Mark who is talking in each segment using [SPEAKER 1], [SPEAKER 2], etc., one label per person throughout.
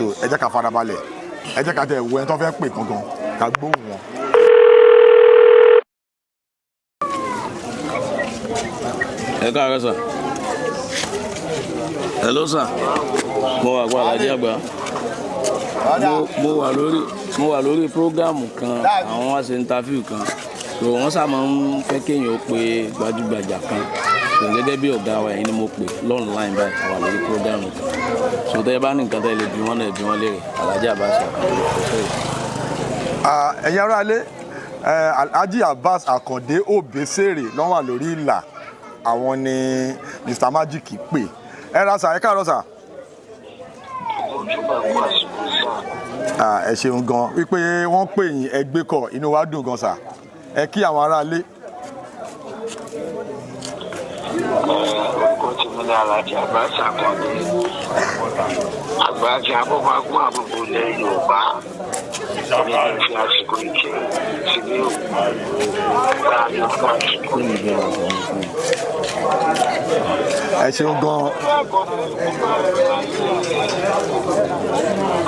[SPEAKER 1] ẹ jẹ́ ká farabalẹ̀ ẹ jẹ́ ká tẹ ìwé ẹni tó fẹ́ pè gangan ká gbóhùn wọn.
[SPEAKER 2] ẹ káàárọ̀ sà. hello sà. mo wà gba Alhaji Àgbà. mo wà lórí prógámù kan àwọn wá ṣe interview kan so wọ́n sá máa ń fẹ́ kéèyàn ó pe gbajúgbajà kan so gẹ́gẹ́ bí ọ̀gá wa yìí ni mo pè lọ́nláìn báyìí àwa lórí prógámù kan so tẹ́ ẹ bá ní nǹkan tẹ́ lè bí wọ́n lè bí wọ́n léèrè Alhaji Abbas Akande.
[SPEAKER 1] ẹ̀yin aráalé Alhaji Abbas Akande Obesere ló wà lórí ìlà àwọn ni Mr Magic pè ẹ ra sà ẹ káàárọ̀ sà. ẹ ṣeun gan wípé wọ́n pè yín ẹgbẹ́ kọ inú wa dùn gan sà ẹ kí àwọn aráalé.
[SPEAKER 3] orúkọ tí mo ní Alhaji Abbas Akande àgbàjì abọ́gbàgbọ́n àbúgbò ilẹ̀ Yorùbá ní ìfi àsìkò ìkẹ́ sílé ògbà Yorùbá àsìkò
[SPEAKER 1] ẹ ṣeun gan.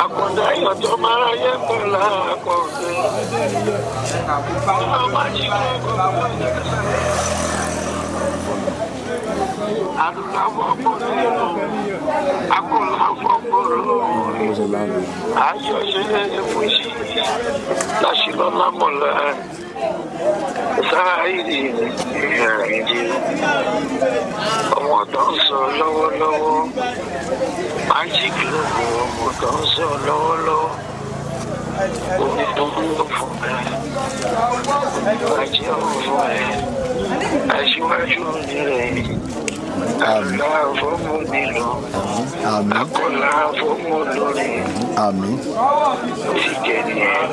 [SPEAKER 3] Akande ayọ̀tọ̀ máa yẹ pẹ̀lú Akande ọmọ àjíkẹ́ ọmọ tó ń sọ lọ́wọ́lọ́wọ́ Magic lóko ọmọ tó ń sọ lọ́wọ́lọ́wọ́ omi tó ń lò fún ẹ ìbàjẹ́ ò fún ẹ aṣíwájú nílẹ̀ àlá fọ́mù nílò àkọlà fọ́mù lórí ti jẹ nìyẹn.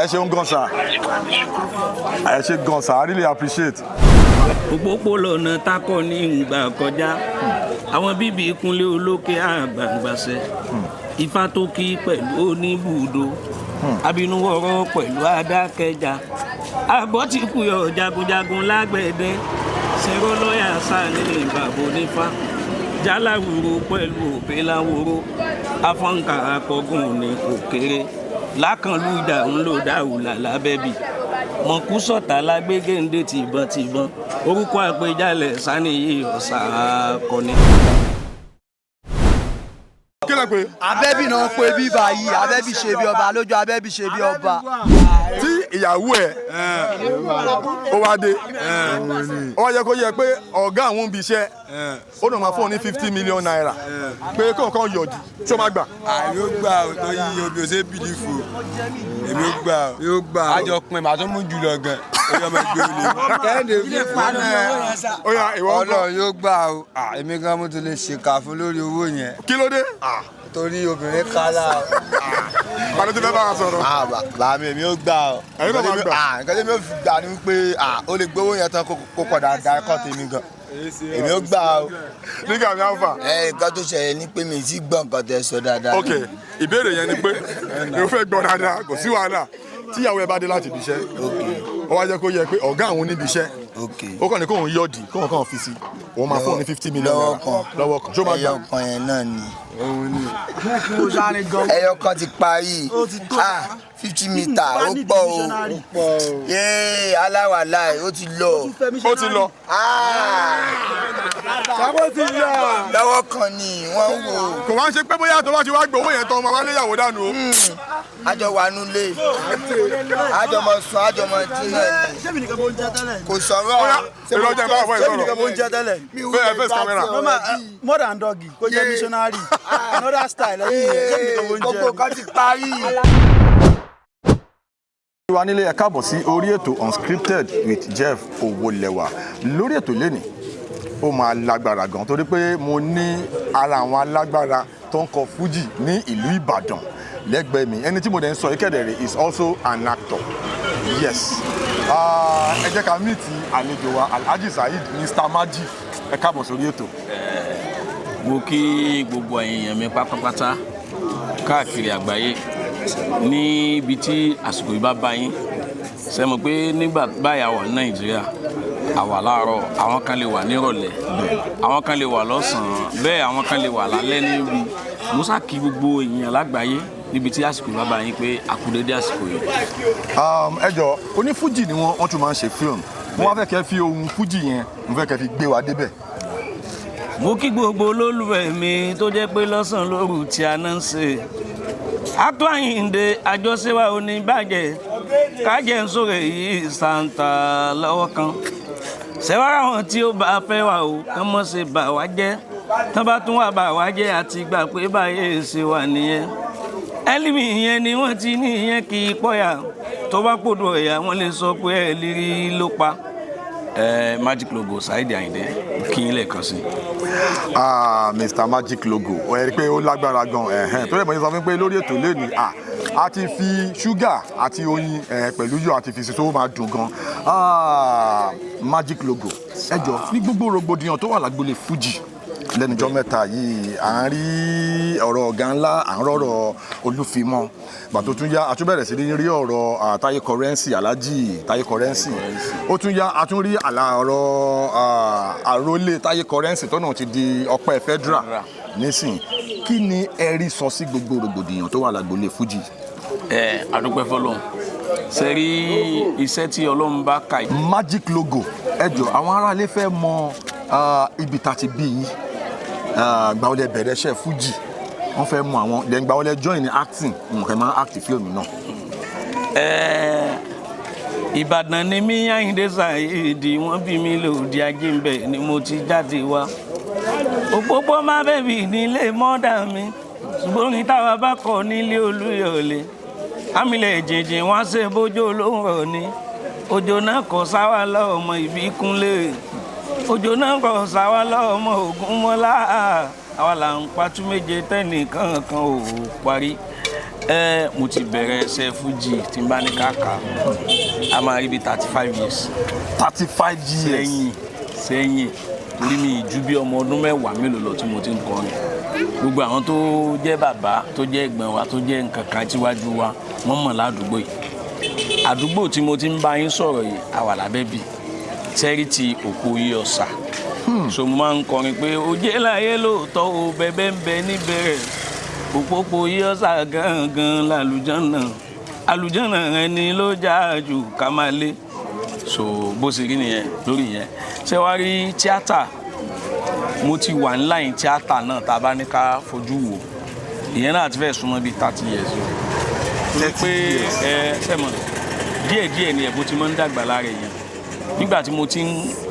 [SPEAKER 1] ẹ ṣeun gan sà ẹ ṣe gan sà I really appreciate.
[SPEAKER 2] òpópó-lọ́nà takọ ní ìgbà kọjá àwọn bíbí ìkúnlẹ̀ olókè àgbàǹgbàṣẹ ifá tó kí pẹ̀lú oníbùdó abinúwọ̀rọ̀ pẹ̀lú adákẹjà àbọ̀ tí kú yọ jagunjagun lágbẹ̀dẹ ṣẹ̀rọ lọ́ọ̀yà sálẹ̀ ìbàbò nífà jálàwòrò pẹ̀lú òbẹ́láwòrò afọ́nkà akọgùn ní òkèrè lákànlú ìdá ńlò dáhùlà lábẹ́bí mọ̀kú sọ̀tà lágbégéńdé tìbọn orúkọ àpèjálẹ̀ sáníyé ọ̀sà akọni.
[SPEAKER 4] Abẹ́bí náà pé bí báyìí Abẹ́bí ṣe bí ọba lójú Abẹ́bí ṣe bí ọba.
[SPEAKER 1] tí ìyàwó ẹ ó wá dé ó wá yẹ kó yẹ pé ọ̀gá àwọn ibi iṣẹ́ ó dùn máa fún ọ ní 50 million naira pé kọ̀ọ̀kan yọ̀dí tí ó máa gbà.
[SPEAKER 5] yóò gbà ó tó yí obi ó ṣe bìlífù èmi yóò gbà ó àjọ pin màá tó mú jù lọ gan oyè ọmọ ẹgbẹ́ olè kẹ́hìndé fi fún ẹ
[SPEAKER 1] ó yá ìwọ ń
[SPEAKER 5] Ọlọ́run yóò gbà ó èmi gan mo tún lè ṣèkà fún lórí owó yẹn.
[SPEAKER 1] kí ló dé.
[SPEAKER 5] torí obìnrin kálá o.
[SPEAKER 1] bàbá tó fẹ́ bá wa sọ̀rọ̀.
[SPEAKER 5] bàbá mi yóò gbà ó.
[SPEAKER 1] ẹ̀yin náà máa gbà.
[SPEAKER 5] nǹkan tí mi ò fi gbà ni wípé ó lè gbowó yẹn tán kó padà da ẹ̀kọ́ tèmi gan. èmi ò gbà ó.
[SPEAKER 1] nígbà mi á fà.
[SPEAKER 5] nǹkan tó ṣẹlẹ̀ ni pé mi ti gbọ́ nǹkan tẹ́ sọ dáadáa.
[SPEAKER 1] ok ìbéèrè yẹn ni pé mo fẹ́ gbọ́ dáadáa kò sí wàhálà tíyàwó ẹ bá dé láti ibi iṣẹ́ ó wá jẹ́ kó yẹ pé ọ̀gá àwọn níbi iṣẹ́ ó kàn ní kóun yọ̀dì kóun kàn fi sí òun máa fóun ní 50 million naira lọ́wọ́ kan ṣó máa gbà.
[SPEAKER 5] ẹyọ kan yẹn náà ni ẹyọ kan ti parí 50 mítà ó pọ̀ o yéé aláwàlá ó ti lọ.
[SPEAKER 1] ó ti lọ.
[SPEAKER 5] sábó ti lọ. lọ́wọ́ kan ni wọ́n ń wò.
[SPEAKER 1] kò wá ń ṣe pé bóyá tó bá ti wá gbowó yẹn tán ọmọ wa léyàwó dànù o.
[SPEAKER 5] àjọ wà nulẹ̀ àjọ mọ sùn àjọ mọ dín náà ni kò sọ̀rọ̀.
[SPEAKER 1] èrò ọjà ìbára fún ẹ sọ̀rọ̀. fẹ́ face camera.
[SPEAKER 4] more than doggy kò jẹ́ missionary another style ẹ̀yìn
[SPEAKER 5] gbogbo kan ti parí.
[SPEAKER 1] wa nílé ẹ káàbọ̀ sí orí ètò Unscripted with Jeff Owólẹ́wà lórí ètò lẹ́nìí ó máa lágbára gan torí pé mo ní ara àwọn alágbára tó ń kọ fújì ní ìlú Ìbàdàn lẹ́gbẹ̀ẹ́ mi ẹni tí mo dẹ̀ ń sọ Ìkẹ́dẹ̀rẹ̀ is also an actor yes ẹ jẹ́ ká meet àlejò wa Alhaji Saheed Mr Magic ẹ káàbọ̀ sórí ètò.
[SPEAKER 2] mo kí gbogbo èèyàn mi pátápátá káàkiri àgbáyé níbi tí àsìkò yìí bá bá yín ṣe mọ̀ pé nígbà báyà wà ní Nàìjíríà àwa láàárọ̀ àwọn kan lè wà nírọ̀lẹ́ àwọn kan lè wà lọ́sàn-án bẹ́ẹ̀ àwọn kan lè wà lálẹ́ níbi musa kí gbogbo èèyàn lágbàáyé níbi tí àsìkò yìí bá bá yín pé àkúdédé àsìkò yìí.
[SPEAKER 1] ẹ jọ onífújì ni wọ́n tún máa ń ṣe fíìmù wọ́n wá fẹ́ kẹ́ fi ohun fújì yẹn mo fẹ́ kẹ́ fi gbé wa débẹ̀.
[SPEAKER 2] mo kí gbogbo olólùfẹ́ mi tó jẹ́ pé lọ́sàn-án lóru tí a náà ń ṣe Àtọ́ Àyìndé àjọṣewà oníbàjẹ́ kájẹ́ ń sọ̀rọ̀ yìí sàǹtà lọ́wọ́ kan ṣẹ́wárà wọn tí ó bá fẹ́ wà ó kán mọ́ ṣe bà wá jẹ́ tán bá tún wà bà wá jẹ́ àti gbà pé báyé ṣe wà nìyẹn ẹlẹ́mì ìyẹn ni wọ́n ti ní ìyẹn kì í pọ̀yà tó bá pòdò ẹ̀yà wọ́n lè sọ pé ẹ̀ lírí ló pa Magic Logo Saheed Àyìndé kí n lẹ́ẹ̀kan sí.
[SPEAKER 1] Mr Magic Logo ó yẹ pé ó lágbára gan tó lè mọ̀ ní sọ fún pé lórí ètò lẹ́nu a ti fi ṣúgà àti oyin pẹ̀lú yọ̀ àti fi sí tó máa dùn gan. Magic Logo ẹ jọ ní gbogbo rògbòdìyàn tó wà lágbolé Fuji lẹ́nujọ́ mẹ́ta yìí à ń rí ọ̀rọ̀ ọ̀gá ńlá à ń rọ̀rọ̀ Olúfimọ́ gbàtó tún yá a tún bẹ̀rẹ̀ sí ní rí ọ̀rọ̀ Táyé Currency Alhaji Táyé Currency ó tún yá a tún rí ọ̀rọ̀ àrólé Táyé Currency tó náà ti di Ọpẹ́ Federal nísìn kí ni ẹ rí sọ sí gbogbo rògbòdìyàn tó wà lágbolé Fuji.
[SPEAKER 2] Adúpẹ́ fọlọ́run ṣe rí iṣẹ́ tí Ọlọ́run bá kà yìí.
[SPEAKER 1] Magic Logo ẹ jọ àwọn aráalé fẹ́ mọ ibi tá ti bí yín gbà wọlé bẹ̀rẹ̀ iṣẹ́ Fuji wọ́n fẹ́ mú àwọn then gbà wọlé join ní acting nǹkan máa act fíìmù náà.
[SPEAKER 2] Ìbàdàn ni mí Àyìndé Saheed wọ́n bí mi lòdì Ajíǹbẹ̀ ni mo ti jáde wá òpópó má bẹ̀bì nílé mọ́dà mi ṣùgbọ́n ní táwa bá kọ nílé Olúyọ̀lé àmìlẹ̀ jìnjìn wọ́n ṣe bójú olóhùn ní òjò náà kọ sáwà lọ́mọ Ìbíkúnlé òjò náà kọ sáwà lọ́mọ Ògúnmọ́lá àwa là ń patú méje tẹ́nìkan kan ò parí. Mo ti bẹ̀rẹ̀ ṣe Fuji tí n bá ní káàkà a máa rí bí 35 years.
[SPEAKER 1] 35 years
[SPEAKER 2] sẹ́yìn torí mi ju bí ọmọ ọdún mẹ́wàá mélòó lọ tí mo ti ń kọrin gbogbo àwọn tó jẹ́ bàbá tó jẹ́ ẹ̀gbọ́n wa tó jẹ́ nǹkan kan tíwájú wa wọ́n mọ̀ ládùúgbò yìí àdúgbò tí mo ti ń bá yín sọ̀rọ̀ yìí àwa lábẹ́bí tẹ́rìtì Òpó Iyọ̀sà so mo máa ń kọrin pé òjé láyé lóòótọ́ o bẹ́bẹ́ ń bẹ níbẹ̀rẹ̀ Òpópó Iyọ̀sà gangan làlùjọ́nà àlùjọ́nà ẹni ló já jù ká máa lé so bó ṣe rí nìyẹn lórí yẹn ṣé wàá rí tíátà mo ti wà ní line tíátà náà tá a bá ní ká fojú wò ìyẹn náà ti fẹ́ súnmọ́ bíi 30 years ṣe pé sẹ́mọ̀ díẹ̀díẹ̀ ni ẹ̀bùn ti máa ń dàgbà lára èèyàn nígbà tí mo ti ń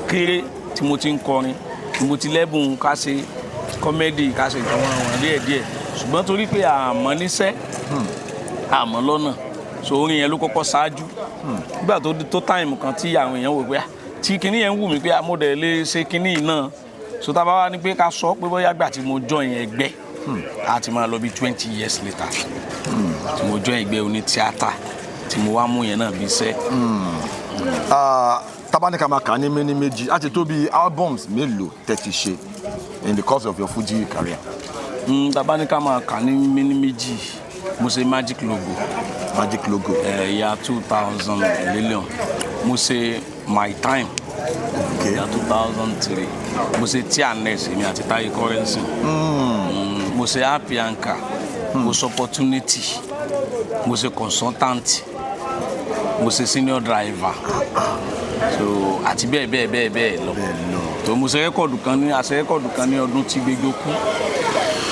[SPEAKER 2] kéré tí mo ti ń kọrin tí mo ti lẹ́bùn ká ṣe kọ́mẹ́dì ká ṣe ìtàn àwọn díẹ̀díẹ̀ ṣùgbọ́n torí pé àmọ́ níṣẹ́ àmọ́ lọ́nà so orin yẹn ló kọ́kọ́ ṣáájú nígbà tó táìmù kan tí àwọn èèyàn wò pé tí kinní yẹn ń wù mí pé amódẹ lè ṣe kinní náà so tá a bá wá ní pé ká sọ pé bóyá gbà tí mo join ẹgbẹ́ a ti máa lọ bí 20 years later tí mo join ẹgbẹ́ oní tíátà tí mo wá mú yẹn náà bí iṣẹ́.
[SPEAKER 1] Tabaníkà máa kà ní méní méjì á ti tó bí albums mélòó tẹ́ ti ṣe in the course of your Fuji career.
[SPEAKER 2] Tabaníkà máa kà ní méní méjì mo ṣe Magic Logo.
[SPEAKER 1] Magic Logo.
[SPEAKER 2] Year 2000 million mo ṣe My Time. Year 2003 mo ṣe Tianes èmi àti Táyé Currency. Mo ṣe Happy Anchor. Mo ṣe Opportunity. Mo ṣe Consultant. Mo ṣe Senior Driver. So àti bẹ́ẹ̀ lọ. tó mo ṣe rẹ́kọ̀dù kan ní ọdún tí Gbéjó kú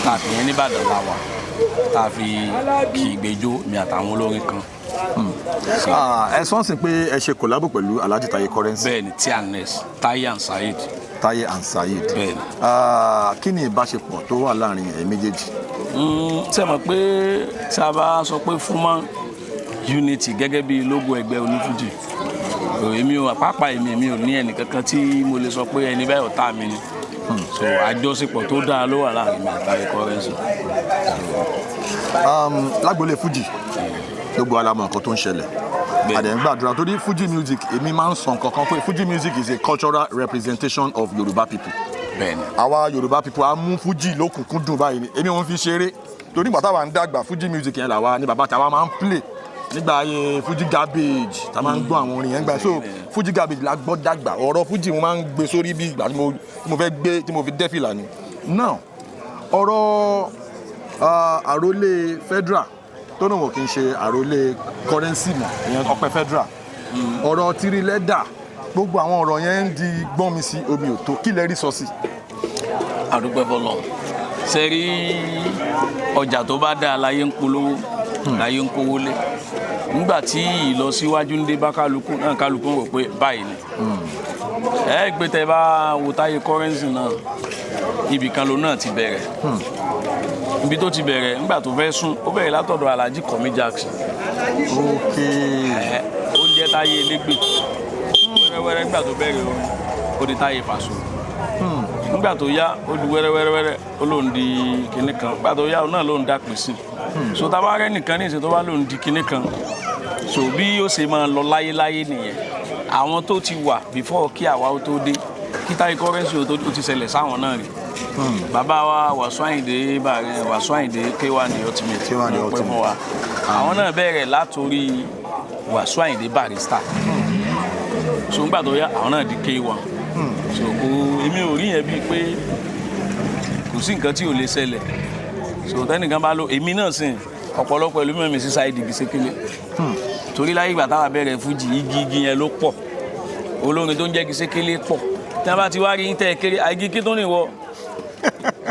[SPEAKER 2] tàbí yẹn ní Ìbàdàn la wà tá a fi kí Gbéjó mi àtàwọn olórin kan.
[SPEAKER 1] ẹ sọ sí pé ẹ ṣe collabo pẹ̀lú Alhaji Táyé Currency.
[SPEAKER 2] Bẹ́ẹ̀ni Tianes Táyé and Saheed.
[SPEAKER 1] Táyé and Saheed.
[SPEAKER 2] Bẹ́ẹ̀ni.
[SPEAKER 1] Kí ni ìbáṣepọ̀ tó wà láàrin ẹ̀ méjèèjì?
[SPEAKER 2] Ṣé mọ̀ pé tí a bá sọ pé Fuman Unity gẹ́gẹ́ bí logo ẹgbẹ́ onífújì èmi ò pàápàá èmi ò ní ẹnì kankan tí mo lè sọ pé ẹni báyìí ọ̀tá mi ni so àjọṣepọ̀ tó dáa ló wà láàrin mi àti Táyé Currency.
[SPEAKER 1] Lágbolé Fuji gbogbo alamọ nǹkan tó ń ṣẹlẹ̀ àdẹ̀ ń gbàdúrà torí Fuji music èmi máa ń sọ nǹkan kan pé Fuji music is a cultural representation of Yoruba people.
[SPEAKER 2] Bẹ́ẹ̀ni.
[SPEAKER 1] Àwa Yoruba people a mú Fuji lókùnkúndùn báyìí ni èmi wọn fi ṣeré torí ìgbà táwa ń dàgbà Fuji music yẹn làwa ni bàbá táwa máa ń play nígbà ayé Fuji Garbage tá a máa ń gbọ́ àwọn orin yẹn gbà so Fuji Garbage la gbọ́ dàgbà ọ̀rọ̀ Fuji mo máa ń gbé sórí bí ìgbà tí mo fẹ́ gbé tí mo fi dẹ́fìlà ni now ọ̀rọ̀ àrólé Federal tó náà wọ́n kì í ṣe àrólé currency mọ̀ ìyẹn Ọpẹ́ Federal ọ̀rọ̀ tiri lẹ́dà gbogbo àwọn ọ̀rọ̀ yẹn ń di gbọ́n mi sí omi ò tó kí lẹ rí sọ sí.
[SPEAKER 2] àdúgbò fọlọ ṣe rí ọjà tó bá dáa láyé ń polówó láyé ń kówó lé nígbà tí ìlọsíwájú ń dé bá kálukú náà kálukú ń rò pé báyìí ni ẹ gbé tẹ bá wo táyé currency náà ibì kan ló náà ti bẹ̀rẹ̀ ibi tó ti bẹ̀rẹ̀ nígbà tó fẹ́ sún ó bẹ̀rẹ̀ látọ̀dọ̀ Alhaji Komi Jackson oúnjẹ táyé elégbè wẹ́rẹ́wẹ́rẹ́ nígbà tó bẹ̀rẹ̀ orin ó di táyé Paso nígbà tó yá ó di wẹ́rẹ́wẹ́rẹ́ ó lóun di kinní kan nígbà tó yá ó náà lóun dá pèsè so tá a bá rẹ́ nìkan ní ìsìn tó bá lóun di kinní kan so bí ó ṣe máa lọ láyéláyé nìyẹn àwọn tó ti wà before kí àwa ó tó dé kí táyé currency ó ti ṣẹlẹ̀ sáwọn náà rí bàbá wa Wasiu Ayinde bàrẹ̀ Wasiu Ayinde K1 the ultimate pẹ́ fún wa àwọn náà bẹ̀rẹ̀ látòrí Wasiu Ayinde Barrister so nígbà tó yá àwọn náà di K1 so èmi ò rí yẹn bíi pé kò sí nǹkan tí ò lè ṣẹlẹ̀ so tẹ́nìkan bá lọ èmi náà sìn ọ̀pọ̀lọpọ̀ ẹlòmíràn mi sí Saheed Gisekele torí láyé ìgbà táwa bẹ̀rẹ̀ Fuji igi yẹn ló pọ̀ olórin tó ń jẹ́ Gisekele pọ̀ tí wọ́n bá ti wá rí yín tẹ́ ẹ kéré àìgíkí tó nìwọ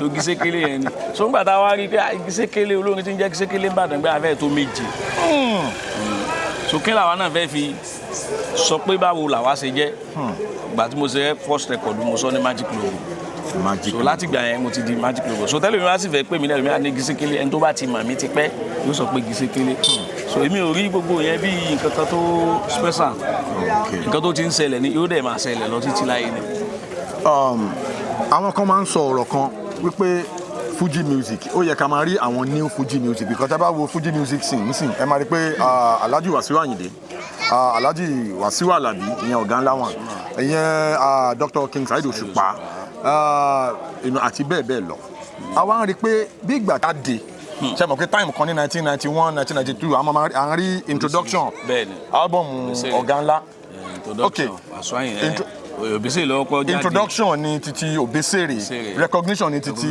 [SPEAKER 2] ló Gisekele yẹn ni so nígbà táwa rí pé Gisekele olórin tí ń jẹ́ Gisekele ń bàdàn gbé afẹ́ tó méje so kí làwa náà fẹ́ fi sọ pé báwo làwa ṣe jẹ́ ìgbà tí mo ṣe first record mo sọ ní Magic Logo so láti gbà yẹn mo ti di Magic Logo so tẹ́lẹ̀ mi wá sì fẹ́ pè mí lẹ́nu mi á ní Gisekele ẹni tó bá ti mọ̀ mí ti pẹ́ yóò sọ pé Gisekele so èmi ò rí gbogbo yẹn bí nǹkan kan tó special nǹkan tó ti ń ṣẹlẹ̀ ni yóò dẹ̀ máa ṣẹlẹ̀ lọ títí láyé ni.
[SPEAKER 1] àwọn kan máa ń sọ ọ̀rọ̀ kan wípé Fuji music ó yẹ ká máa rí àwọn new Fuji music because tá bá wo Fuji music scene ẹ máa rí pé Alhaji Wasiu Ayinde Alhaji Wasiu Alabi ìyẹn ọ̀gá ńlá wọn ìyẹn Dr. King Saheed Òṣùpá àti bẹ́ẹ̀ bẹ́ẹ̀ lọ àwa ń rí pé bí ìgbà tá a dé ṣe mọ̀ pé time kan ní 1991 1992 a máa ń rí introduction album ọ̀gá ńlá introduction ni titi Obesere recognition ni titi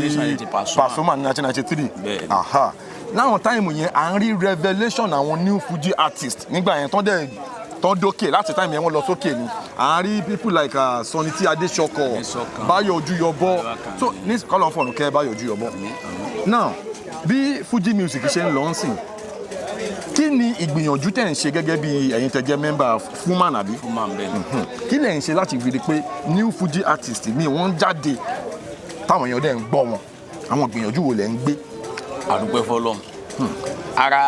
[SPEAKER 1] Pasuma ní 1993 láwọn táìmù yẹn à ń rí revelation àwọn new Fuji artist nígbà yẹn tán dókè láti táìmù yẹn wọ́n lọ sókè ni à ń rí people like Sunny T Adesoko Báyọ̀ Ojúyọbọ so ní kọ́lọ̀ fọ̀nù kẹ́ Báyọ̀ Ojúyọbọ now bí Fuji music ṣe ń lọ ń sìn kí ni ìgbìyànjú tẹ̀ ń ṣe gẹ́gẹ́ bí ẹ̀yin tẹ̀ jẹ́ mẹ́mbà Fuman àbí kí lẹ̀ ń ṣe láti rí i pé new Fuji artist mi wọ́n jáde táwọn èèyàn dẹ̀ ń gbọ́ wọn àwọn ìgbìyànjú wo lẹ̀ ń gbé.
[SPEAKER 2] àdúpẹ́ fọlọ́n ara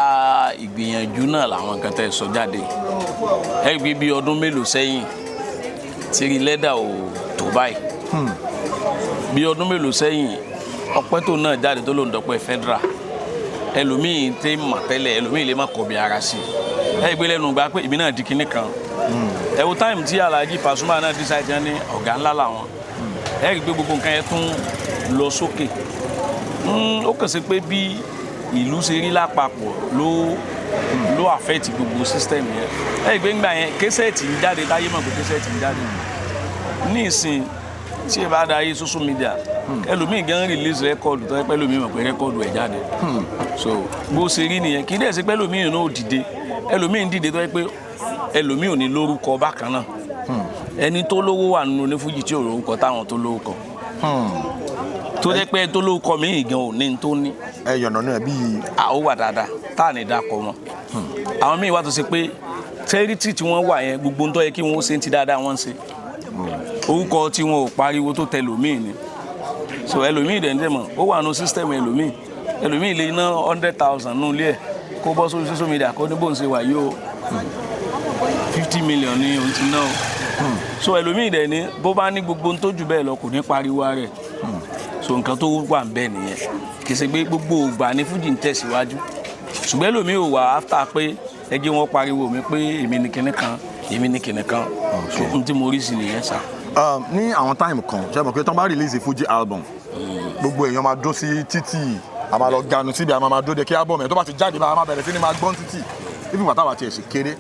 [SPEAKER 2] ìgbìyànjú náà làwọn nǹkan tẹ̀ sọ jáde ẹ gbé bí ọdún mélòó sẹ́yìn tiri lẹ́dà ò tó báyìí bí ọdún mélòó sẹ́yìn ọpẹ́ tó náà jáde tó ló ń dọ́pẹ́ Federal ẹlòmíì tẹ mọ̀ tẹ́lẹ̀ ẹlòmíì lè má kọ̀ bí ara sí ẹ gbé lẹ́nu gba pé èmi náà di kinní kan ẹ wo táìmù tí Alhaji Pasuma náà di sáyẹn ní ọ̀gá ńlá làwọn ẹ rí i pé gbogbo nǹkan yẹn tún lọ sókè ó kàn sí pé bí ìlú ṣe rí lápapọ̀ ló affect gbogbo system yẹn ẹ rí i pé ńgbà yẹn késẹ́ẹ̀tì ń jáde táyé mọ̀ pé késẹ́ẹ̀tì ń jáde ní ìsìn tí ẹ bá darí social media ẹlòmíì gan release record tó yẹ pé ẹlòmíì mọ̀ pé record ẹ̀ jáde so bó ṣe rí nìyẹn kì í dẹ̀ ṣe pé ẹlòmíì náà ò dìde ẹlòmíì ń dìde tó yẹ pé ẹlòmíì ò ní lórúkọ bákan náà ẹni tó lówó wà nínú onífújì tí ò lórúkọ táwọn tó lórúkọ tó jẹ́ pé tó lórúkọ míì gan ò ní tó ní.
[SPEAKER 1] ẹ yọ̀nà náà bí.
[SPEAKER 2] ó wà dáadáa tá à ní dákọ wọn àwọn míì wà tó ṣe pé tẹ́rítì tí wọ́n wà yẹn gbogbo ń tọ́ yẹ kí wọ́n ṣe ń ti dáadáa wọ́n ń ṣe orúkọ tí wọn ò pariwo tó tẹ ẹlòmíì ni so ẹlòmíì dẹ̀ ń dẹ̀ mọ̀ ó wà nù sísítẹ̀mù ẹlòmíì lè ná 100,000 nù ilé ẹ̀ kó bọ́ sórí social media kó ní bó ń ṣe wà yóò 50 million ní ohun ti náà so ẹlòmíì dẹ̀ ní bó bá ní gbogbo tó jù bẹ́ẹ̀ lọ kò ní pariwo rẹ̀ so nǹkan tó wà ń bẹ́ẹ̀ nìyẹn kì í ṣe pé gbogbo ògbà ní Fuji ń tẹ̀síwájú ṣùgbọ́n ẹlòmíì ò wà after pé ẹ jẹ́ wọn pariwo mi pé èmi ní kinní kan so ohun tí mo rí sí nìyẹn sá.
[SPEAKER 1] ní àwọn táìmù kan ṣe mọ̀ pé tán bá release Fuji album gbogbo èèyàn máa dó sí títì a máa lọ ganu síbi a máa dó de kí album ẹ̀ tó bá ti jáde bá a máa bẹ̀rẹ̀ sí ni máa gbọ́n títì even bàtà wà tiẹ̀ ṣe kéré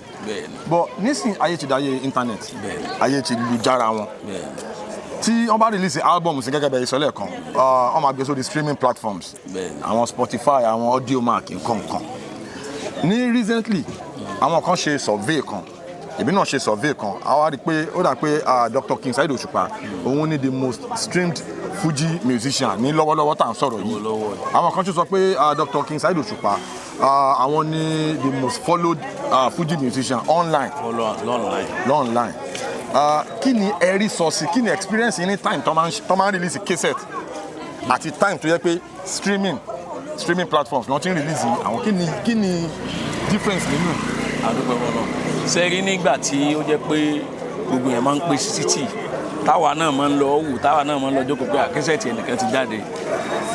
[SPEAKER 1] but nísìnyí ayé ti dáyé internet ayé ti lu jára wọn tí wọ́n bá release album sí gẹ́gẹ́ bẹ́ẹ̀ ìsọ̀lẹ̀ kan wọ́n máa gbé sórí streaming platforms àwọn Spotify àwọn Audiomack nǹkan ní recently àwọn kan ṣe survey kan èmi náà ṣe survey kan àwa rí i pé ó dà pé Dr. King Saheed Òṣùpá òun ni the most streamed Fuji musician ní lọ́wọ́lọ́wọ́ tá à ń sọ̀rọ̀ yìí àwọn kan tún sọ pé Dr. King Saheed Òṣùpá àwọn ni the most followed Fuji musician online. Kí ni ẹ̀rí sọ sí kí ni experience yìí ní time tó máa ń release cassette àti time tó yẹ pé streaming platforms ló ti ń release àwọn kí ni difference nínú.
[SPEAKER 2] àdúgbò wọn náà sẹ́rí nígbà tí ó jẹ́ pé gbogbo yẹn máa ń pè sí títì táwa náà máa ń lọ wù táwa náà máa ń lọ jókòó pé àkẹ́sẹ̀tì ẹnìkan ti jáde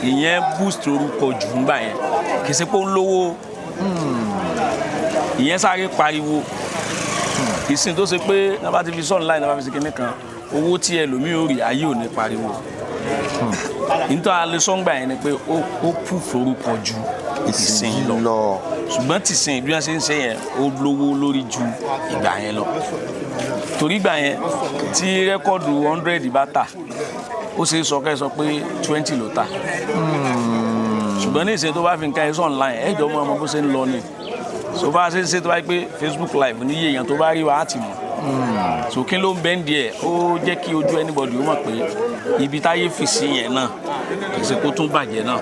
[SPEAKER 2] ìyẹn boost orúkọ jù ńgbà yẹn kì í ṣe pé ó ń lówó ìyẹn sáré pariwo ìsìn tó ṣe pé náà bá ti fi sọ́ọ̀nù láì náà bá fi ṣe kinní kan owó tí ẹlòmíì ò rí ayé ò ní pariwo nítorí alẹ́ sọ́ngbà yẹn ni pé ó pù forúkọ ju ìsìn lọ ṣùgbọ́n tìsìn bí wọ́n ṣe ń ṣe yẹn ó lówó lórí ju ìgbà yẹn lọ torí ìgbà yẹn tí rẹ́kọ̀dù 100 bá tà ó ṣe é sọ kẹ́ sọ pé 20 ló tà ṣùgbọ́n ní ìṣe tó bá fi nǹkan ẹ̀ sọ̀ online ẹ̀jọ̀ mọ́ ọmọ bó ṣe ń lọ ni so bá a ṣe ń ṣe tó bá yẹ pé Facebook live níye èèyàn tó bá rí wa á ti mọ̀ so kí ló ń bẹ́ ń di ẹ̀ ó jẹ́ kí ojú anybody ó mọ̀ pé ibi táyé fi sí yẹn náà kì í ṣe kó tún bàjẹ́ náà.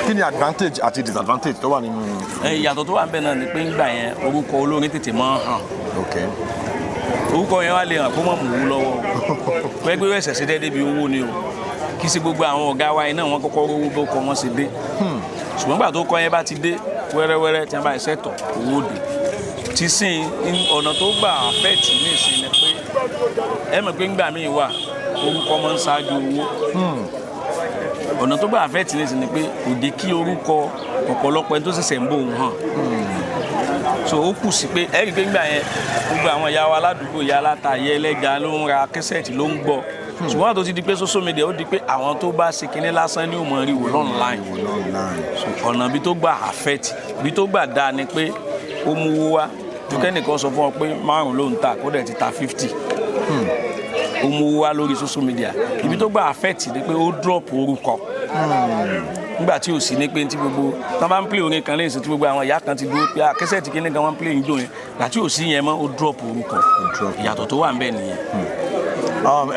[SPEAKER 1] Kí ni advantage àti disadvantage tó wà nínú.
[SPEAKER 2] Ìyàtọ̀ tó wà ń bẹ náà ni pé ńgbà yẹn orúkọ olórin tètè máa ń hàn orúkọ yẹn wá lè hàn kó mọ̀ mú un lọ́wọ́ pẹ́ẹ́gbẹ́ ẹ̀sẹ̀ ṣe dẹ́ débi owó ni o kì í ṣe gbogbo àwọn ọ̀gá wa iná wọn kọ́kọ́ rówó bó kọ wọn ṣe dé ṣùgbọ́n gbà tó kọ yẹn bá ti dé wẹ́rẹ́wẹ́rẹ́ tí wọ́n bá ṣe tọ̀ owó dé ti sìn ọ̀nà tó gbà àfẹ́ẹ̀tì ní ìsìn ni pé ẹ mọ̀ pé ńgbà míì wà orúkọ máa ń ṣáájú owó ọ̀nà tó gbà àfẹ́ẹ̀tì ní ìsìn ni pé kò dé kí orúkọ ọ̀pọ̀lọpọ̀ ẹni tó ṣẹ̀ṣẹ̀ ń bò ń hàn so ó kù sí pé ẹ̀rí pé ńgbà yẹn gbogbo àwọn ìyá wa aládùúgbò ìyá aláta ìyá ẹlẹ́ja ló ń ra kẹ́sẹ̀tì ló ń gbọ́ ṣùgbọ́n àtò ti di pé social media ó di pé àwọn tó bá ṣe kinní lásán ní òmò rí wò online so ọ̀nà bí tó gbà affect bí tó gbà dáa ni pé ó mú owó wá tó kẹ́nìkan sọ fún ọ pé 5 ló ń ta kó dẹ̀ ti ta 50 ó mú owó wá lórí social media ibi tó gbà affect ni pé ó drop orúkọ nígbà tí ò sí ní pé tí gbogbo tán bá ń play orin kan lẹ́yìn sí tí gbogbo àwọn ìyá kan ti dúró pé kẹ́sẹ̀tì kinní kan wọ́n ń play ìjó yẹn gbà tí ò sí yẹn mọ́ ó drop orúkọ ìyàtọ̀ tó wà ń bẹ nìyẹn.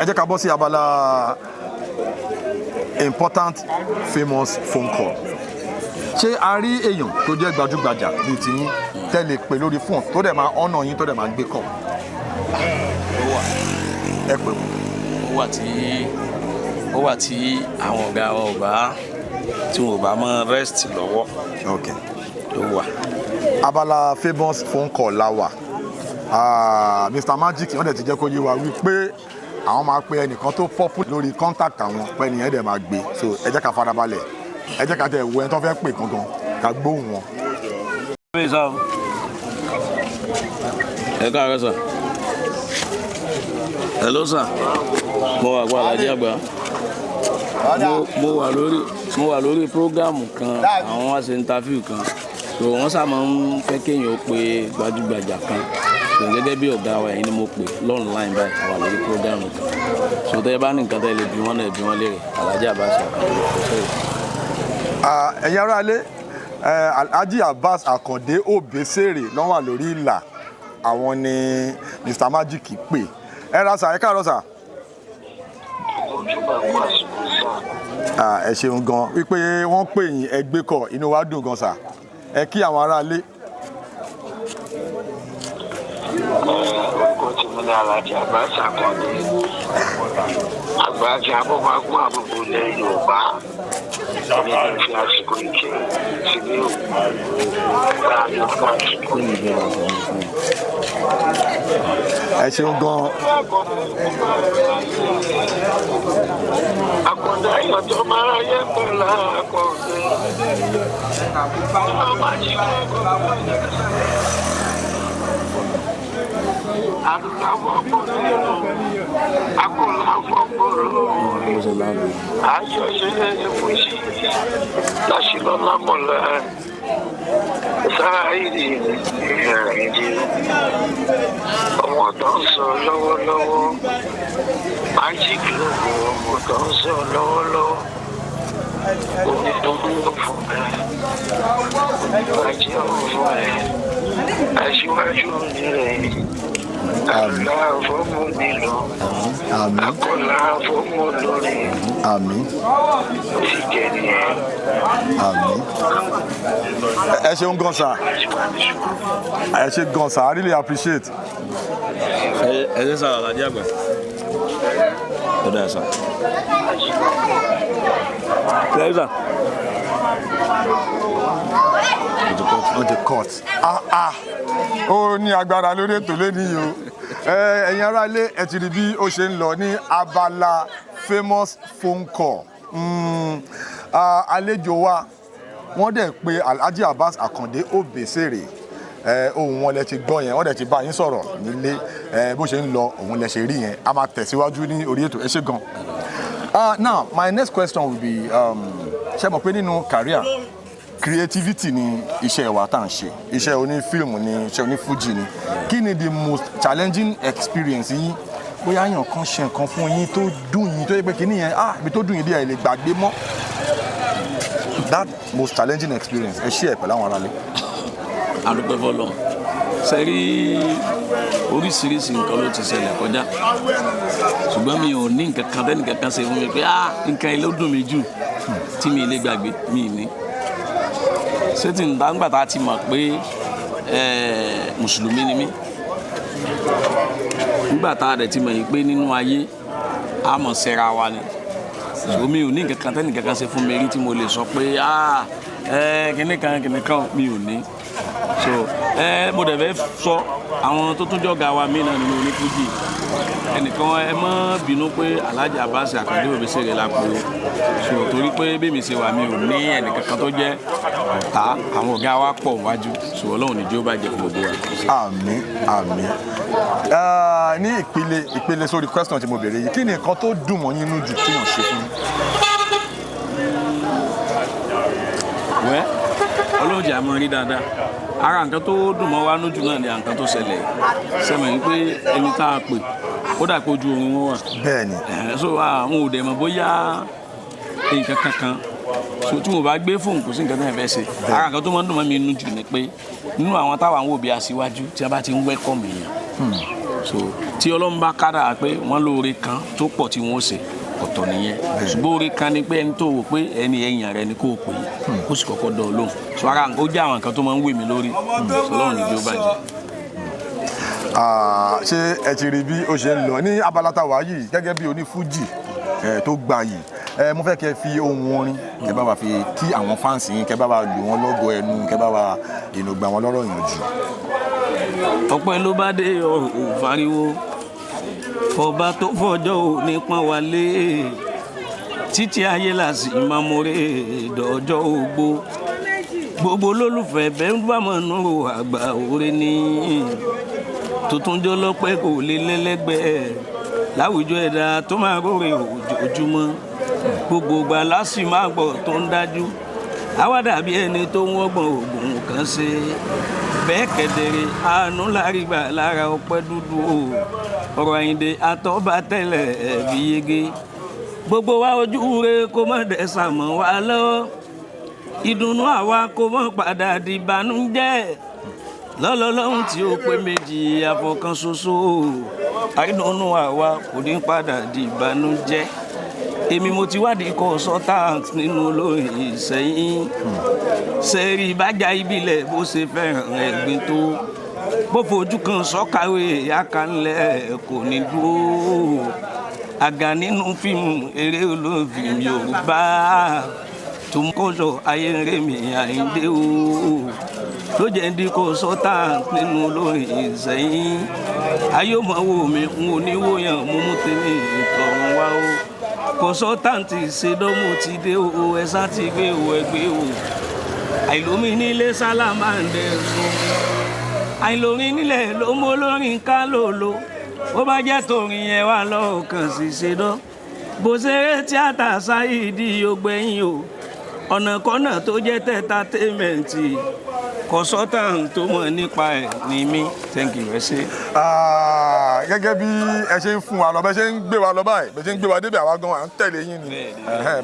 [SPEAKER 1] Ẹ jẹ́ ká bọ́ sí abala important famous phone call. Ṣé a rí èèyàn tó jẹ́ gbajúgbajà bíi ti yín tẹ́lẹ̀ pé lórí fóònù tó dẹ̀ máa ọ̀nà yín tó dẹ̀ máa gbé kọ̀? Ẹ pè wọ́n.
[SPEAKER 2] Ó wà tí àwọn ọ̀gá wa ò bá tí wọn ò bá mọ rest lọ́wọ́.
[SPEAKER 1] Okay.
[SPEAKER 2] Ó wà.
[SPEAKER 1] Abala famous phone call la wà. Mr Magic wọ́n dẹ̀ ti jẹ́ kó yé wa wípé àwọn máa pe ẹnìkan tó pọ́pù lórí contact àwọn pé ẹnìyẹn dẹ̀ máa gbé so ẹ jẹ́ ká farabalẹ̀ ẹ jẹ́ ká tẹ̀ wo ẹni tó fẹ́ pè gangan ká gbóhùn wọn.
[SPEAKER 2] Ẹ káàárọ̀ sà. Hello sà. Mo wà gbọ́ Alájí Àgbà. Mo wà lórí prógámù kan àwọn wá ṣe interview kan so wọ́n sá máa ń fẹ́ kéèyàn ó pe gbajúgbajà kan gẹ́gẹ́ bí ọ̀gá wa yìí ni mo pè lọ́nláìn báyìí àwa lórí prógámù kan so tẹ́ ẹ bá ní nǹkan tẹ́ lè bí wọ́n náà bí wọ́n léèrè Alájí Abbas Akande.
[SPEAKER 1] Ẹ̀yin ará ilé Alhaji Abbas Akande Obesere ló wà lórí ìlà àwọn ni Mr Magic pè ẹ ra sà ẹ káàárọ̀ sà. Ẹ ṣeun gan wípé wọ́n pè yín ẹgbẹ́ kọ̀ inú wa dùn gan sà ẹ kí àwọn ará ilé.
[SPEAKER 3] Orúkọ tí mo ní Alhaji Abbas Akande àgbàjì abọ́gbàgbọ́n àbúgbò ilẹ̀ Yorùbá ní ìfi àsìkò ìkẹ́ sílé ògbà Yorùbá àsìkò
[SPEAKER 1] ẹ ṣeun gan.
[SPEAKER 3] Akande ayọ̀tọ̀ máa yẹ pẹ̀lú Akande ọmọ àjíkẹ́ sáàyè ìrìnàjò ọmọ tó ń sọ lọ́wọ́lọ́wọ́ magic lóko ọmọ tó ń sọ lọ́wọ́lọ́wọ́ omi tó ń lò fún ẹ oníbàjẹ́ ò fún ẹ aṣíwájú nírẹ̀ àlá fọ́mù nílò àkọlà fọ́mù lórí ti jẹ́ nìyẹn.
[SPEAKER 1] ẹ ṣeun gan sa ẹ ṣe gan sa I really appreciate.
[SPEAKER 2] ẹ ṣe sá Alhaji àgbà ó dáa sá. Lẹ́yìn
[SPEAKER 1] on the court. Ó ní agbára lórí ètò lẹ́ni yìí o. Ẹ̀yin ará ilé ẹ ti rí bí ó ṣe ń lọ ní abala famous phone call. Àlejò wa wọ́n dẹ̀ pé Alhaji Abbas Akande Obesere. Ohun wọn lẹ ti gbọ́ yẹn wọ́n dẹ̀ ti bá yín sọ̀rọ̀ nílé bó ṣe ń lọ òun lẹ ṣe rí yẹn a máa tẹ̀síwájú ní orí ètò ẹ ṣé gan. Now my next question will be ṣé mọ̀ pé nínú career creativity ni iṣẹ́ wa tá à ń ṣe iṣẹ́ oní fíìmù ni iṣẹ́ oní fújì ni kí ni the most challenging experience yín bóyá yàn kan ṣe nǹkan fún yín tó dùn yín tó yẹ pé kíní yẹn ibi tó dùn yín díẹ̀ lè gbàgbé mọ́ that most challenging experience ẹ ṣí ẹ pẹ̀lú àwọn aráalé.
[SPEAKER 2] àdúgbò fọlọ sẹ́rí oríṣiríṣi nǹkan ló ti ṣẹlẹ̀ kọjá ṣùgbọ́n mi ò ní nǹkan kan tẹ́nì kankan ṣe fún mi pé nǹkan ilé ó dùn mí jù tí mi lè gbàgbé mi ní. ṣé tí nígbà tá a ti mọ̀ pé mùsùlùmí ni mí nígbà tá a dẹ̀ ti mọ̀ yìí pé nínú ayé a mọ̀ ṣẹra wa ni mi ò ní nǹkan kan tẹ́nì kankan ṣe fún mi rí tí mo lè sọ pé kìnìkan mi ò ní. So mo dẹ̀ fẹ́ sọ àwọn tó tún jọ̀gá wa mí náà nínú onífújì ẹnìkan ẹ má bínú pé Alhaji Abbas Akande Obesere la pè ó so torí pé bẹ́ẹ̀mi ṣe wà mí ò ní ẹnìkankan tó jẹ́ ọ̀tá àwọn ọ̀gá wa pọ̀ wájú so Ọlọ́run ní jẹ́ ó bàjẹ́ fún gbogbo wa.
[SPEAKER 1] Àmín àmín. Ní ìpele sórí question tí mo béèrè yìí kí ni nǹkan tó dùn mọ́ yín nínú jù téèyàn ṣe fún yín.
[SPEAKER 2] wẹ́ Ọlọ́run jẹ́ àmọ́ rí dáadáa ara nǹkan tó dùn mọ́ wa lójú náà ni nǹkan tó ṣẹlẹ̀ sẹ́mi wípé ẹni tá a pè ó dà pé ojú oorun wọn wà.
[SPEAKER 1] Bẹ́ẹ̀ni.
[SPEAKER 2] So àwọn ò dẹ̀ mọ̀ bóyá nǹkan kankan so tí mo bá gbé fóònù kò sí nǹkan tó yẹn fẹ́ ṣe ara nǹkan tó máa ń dùn mọ́ mi nínú jù ni pé nínú àwọn táwọn wò bí aṣíwájú tí a bá ti ń wẹ́kọ̀mù èèyàn so tí Ọlọ́run bá kádàrá pé wọ́n lóore kan tó pọ̀ tí wọ́n ó ṣe ọ̀tọ̀ nìyẹn ṣùgbọ́n orí kan ni pé ẹni tó wò pé ẹni ẹ̀yìn rẹ ni kò pè é kó sì kọ́kọ́ dán ọ lóhùn so ara ó jẹ́ àwọn nǹkan tó máa ń wé mi lórí Ọlọ́run ní bí ó bàjẹ́.
[SPEAKER 1] Ṣé ẹ ti rí bí ó ṣe ń lọ ní abala tá a wà yìí gẹ́gẹ́ bí onífújì tó gbayì mo fẹ́ kẹ́ fi ohun orin kẹ́ bá wa fi kí àwọn fáǹsì yín kẹ́ bá wa lù wọ́n lọ́gọ ẹnu kẹ́ bá wa gbà wọ́n lọ́rọ̀ yànjú.
[SPEAKER 2] ọpẹ́ ló bá dé ọ̀hún fariwo ọba tó fọjọ́ òní pọ́n wálé títí ayé la sì máa mọ̀rẹ́ dọ́jọ́ ògbó gbogbo olólùfẹ́ bẹ́ẹ̀ bá mọ̀ nù àgbà òre ní tuntun jọ lọ́pẹ́ kò lè lẹ́lẹ́gbẹ́ láwùjọ ẹ̀dá tó máa róore ojoojúmọ́ gbogbo ìgbà lásì máa gbọ́ tó ń dájú àwa dàbí ẹni tó ń wọ́gbọ̀n oògùn kan ṣe bẹ́ẹ̀ kẹ̀dẹ̀rẹ̀ àánú lárígbà lára ọpẹ́ dúdú ọ̀rọ̀ Àyìndé àtọ́ba tẹ́lẹ̀ ẹ̀bí yege gbogbo wa ojú re kó mọ̀ dẹ́sà mọ́ wa lọ́wọ́ ìdùnnú àwa kó mọ̀ padà di ìbànújẹ́ lọ́lọ́lọ́hún tí ó pé méjì àfọkàn ṣoṣo àìdùnnú àwa kò ní padà di ìbànújẹ́ èmi mo ti wádìí kọ́ sọ́tàǹt nínú olórin Ìṣẹ̀yìn sẹ́rí ìbájá ìbílẹ̀ bó ṣe fẹ́ràn ẹ̀gbin tó bó fojú kan sọ́kàwé àkànlẹ̀ kò ní dúró àgà nínú fíìmù eré olófin Yorùbá tó ń kọ́sọ ayé rẹ̀ mi Àyìndé o ló jẹ́ ndí kọ́ sọ́tàǹt nínú olórin Ìṣẹ̀yìn ayé ọmọ wo mi n ò ní wò yàn mo mú tèmi ìtọ̀run wá o kọ́sọ́tàǹtì ṣèdọ́mọ ti dé o ẹ̀sà ti gbé o ẹgbẹ́ o àìlómi nílé sálámàndé sùn àìlómi nílẹ̀ ló mú olórin ká lòlò ó bá jẹ́ torin yẹn wà lọ́ọ̀kan sì ṣèdọ́ bó ṣeré tíátà Saheed ògbẹ́yìn o ọ̀nà kọ́nà tó jẹ́ tẹ́tàtẹ́mẹ̀ntì consultant tó mọ̀ nípa ẹ̀ ní mí. Thank you, ẹ ṣé.
[SPEAKER 1] Gẹ́gẹ́ bí ẹ ṣe ń fún wa lọ bẹ́ẹ̀ ṣe ń gbé wa lọ báyìí bẹ́ẹ̀ ṣe ń gbé wa débi àwa gan à ń tẹ̀lé yín ni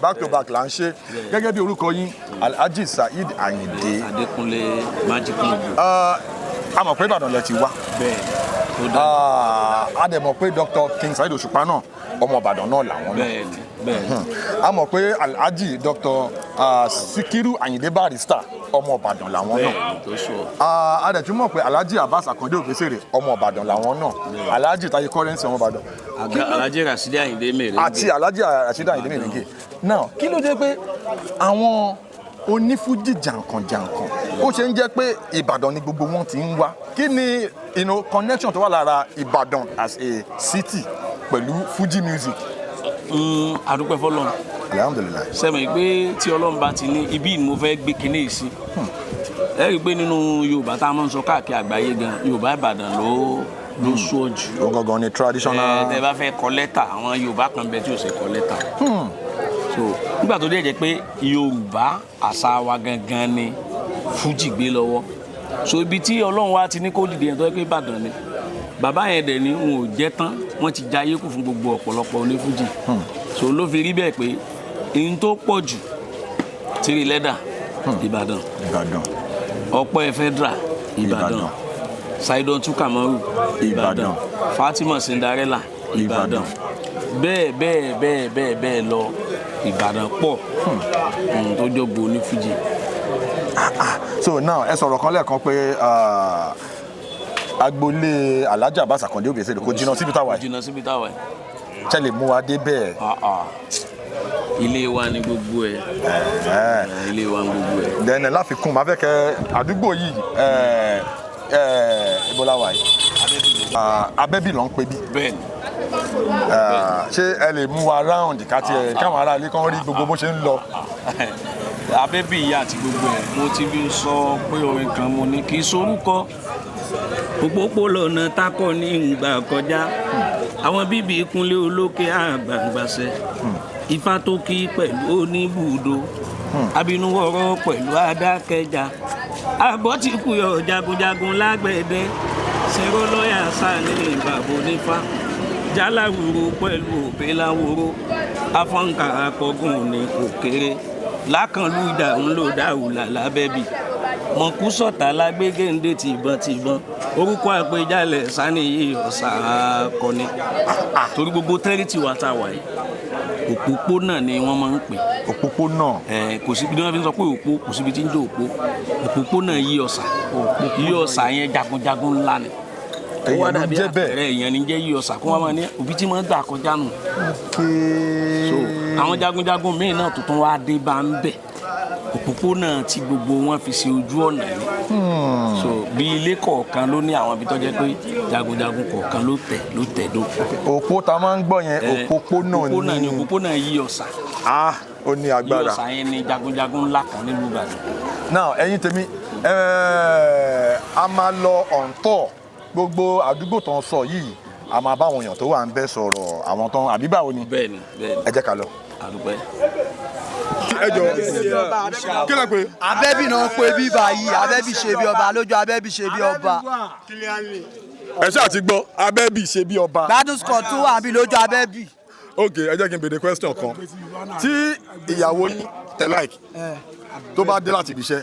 [SPEAKER 1] back to back là ń ṣe gẹ́gẹ́ bí orúkọ yín Alhaji Saheed Ayinde
[SPEAKER 2] Adékúnlé Májíkún.
[SPEAKER 1] a mọ̀ pé Ìbàdàn lẹ ti wá
[SPEAKER 2] Bẹ́ẹ̀ tó dá.
[SPEAKER 1] a dẹ̀ mọ̀ pé Dr. King Saheed Òṣùpá náà ọmọ Ìbàdàn náà làwọn náà
[SPEAKER 2] Bẹ́ẹ̀.
[SPEAKER 1] a mọ̀ pé Alhaji Dr. Sikiru Ayinde Barrister ọmọ Ìbàdàn làwọn náà
[SPEAKER 2] Bẹ́ẹ̀ tó sọ.
[SPEAKER 1] a dẹ̀ tún mọ̀ pé Alhaji Abbas Akande Obesere ọmọ Ìbàdàn làwọn náà Alhaji Taye Currency ọmọ Ìbàdàn
[SPEAKER 2] Alhaji Rasidi Ayinde Mèrèǹgè.
[SPEAKER 1] àti Alhaji Rasidi Ayinde Mèrèǹgè náà kí ló dé pé àwọn onífújì jàǹkànjàǹkàn ó ṣe ń jẹ́ pé Ìbàdàn ni gbogbo wọn ti ń wá kí ni connection tó wà lára Ìbàdàn as a city pẹ̀lú Fuji music.
[SPEAKER 2] Adúpẹ́ fọ́lọ́run.
[SPEAKER 1] Alhamdulillah.
[SPEAKER 2] Sẹ́mi pé tí Ọlọ́run bá ti ní ibi ni mo fẹ́ gbé kinní yìí sí. Ẹ rí i pé nínú Yorùbá tá a máa ń sọ káàkiri àgbáyé gan Yorùbá Ìbàdàn ló sọ jù.
[SPEAKER 1] ó gangan ni traditional.
[SPEAKER 2] Tẹ́ bá fẹ́ kọ lẹ́tà àwọn Yorùbá kan bẹ tí ò ṣe kọ lẹ́tà. So nígbà tó dé jẹ́ pé Yorùbá àṣà wa gangan ni Fuji gbé lọ́wọ́. So ibi tí Ọlọ́run wa ti ní kó dìde yẹn tó yẹ pé Ìbàdàn ni bàbá yẹn dẹ̀ ni wọn ò jẹ́ tán wọ́n ti jayé kù fún gbogbo ọ̀pọ̀lọpọ̀ onífújì. So ló fi rí bẹ́ẹ̀ pé èyí tó pọ̀ jù Tiri Lẹ́dà Ìbàdàn, Ọpẹ́ Federal Ìbàdàn, Saidon Tukamaru Ìbàdàn, Fatima Cinderella Ìbàdàn, bẹ́ẹ̀ lọ Ìbàdàn pọ̀ tó jọ̀gbọ́ onífújì.
[SPEAKER 1] So now ẹ sọ̀rọ̀ kan lẹ́ẹ̀kan pé agboolé Alhaji Abbas Akande Obesere kò jìnnà síbi táwa yìí.
[SPEAKER 2] Jìnnà síbi táwa yìí.
[SPEAKER 1] Ṣé lè mú wa dé bẹ́ẹ̀?
[SPEAKER 2] Ilé wa ni gbogbo ẹ̀. Ilé wa ni gbogbo ẹ̀.
[SPEAKER 1] Then láfikún máa fẹ́ kẹ́ àdúgbò yìí ibola wa yìí Abẹ́bí ló ń pè bí.
[SPEAKER 2] Bẹ́ẹ̀ni.
[SPEAKER 1] Ṣé ẹ lè mú wa round káti ẹ̀ káwọn ará ilé kan rí gbogbo bó ṣe ń lọ?
[SPEAKER 2] Abẹ́bí ìyá àti gbogbo ẹ̀ mo ti fi sọ pé orin kan mo ní kì í sorúkọ òpópó-lọ́nà tákọ̀ ní ìgbà kọjá àwọn bíbí Kúnlé Olókè àgbàǹgbàṣẹ Ifá tó kí pẹ̀lú oníbùdó abinúwọ̀rọ̀ pẹ̀lú Adákẹ́jà àbọ̀ tí kú yọ jagunjagun lágbẹ̀dẹ ṣẹ̀rọ lọ́yà sáni ìbàbò nífà jálàwòrò pẹ̀lú òbẹ́láwòrò afọ́nkà akọgùn ní òkèrè lákànlú ìdá ń lò dáhùlà lábẹ́bí mọ̀kú sọ̀tà lágbégéńdé tìbọn orúkọ àpèjálẹ̀ sáníyé ọ̀sà akọni torí gbogbo tẹ́rìtì wa tá a wà yìí òpópónà ni wọ́n máa ń pè.
[SPEAKER 1] Òpópónà.
[SPEAKER 2] Kò síbi tí wọ́n fi ń sọ pé òpó kò síbi tí ń jẹ́ òpó òpópónà yí ọ̀sà yẹn jagunjagun ńlá ni. Ó wá dàbí àpẹẹrẹ èèyàn ní jẹ́ yí ọ̀sà kó wọ́n máa ní òbí tí wọ́n gbà kọjá nù. So àwọn jagunjagun míì náà tuntun wá dé bá ń bẹ̀ òpópónà tí gbogbo wọn fi ṣe ojú ọ̀nà yìí. So bí ilé kọ̀ọ̀kan ló ní àwọn ibi tó jẹ́ pé jagunjagun kọ̀ọ̀kan ló tẹ̀ dó.
[SPEAKER 1] Òpó ta máa ń gbọ́ yẹn òpópónà ni.
[SPEAKER 2] Òpópónà yí ọ̀sà.
[SPEAKER 1] Ó ní agbára.
[SPEAKER 2] Yí ọ̀sà yẹn ni jagunjagun ńlá kan nílùú Ìbàdàn.
[SPEAKER 1] Now ẹ̀yin tèmi a máa lọ on tour gbogbo àdúgbò tó ń sọ yìí a máa bá àwọn èèyàn tó wà ń bẹ̀ sọ̀rọ̀ àwọn tán àbí báwo ni.
[SPEAKER 2] Bẹ́ẹ̀ni.
[SPEAKER 1] Ẹ jẹ́ ká lọ.
[SPEAKER 2] Àdúpẹ́.
[SPEAKER 1] Ẹ jọ kí ló pé.
[SPEAKER 4] Abẹ́bí náà pé bí báyìí Abẹ́bí ṣe bí ọba lójú Abẹ́bí ṣe bí ọba.
[SPEAKER 1] Ẹ ṣáà ti gbọ́ Abẹ́bí ṣe bí ọba.
[SPEAKER 4] Gbádùn Scott tó wà bí lójú Abẹ́bí.
[SPEAKER 1] Ok, ẹ jẹ́ kí n béèrè question kan tí ìyàwó yín tẹ like tó bá dé láti ibiṣẹ́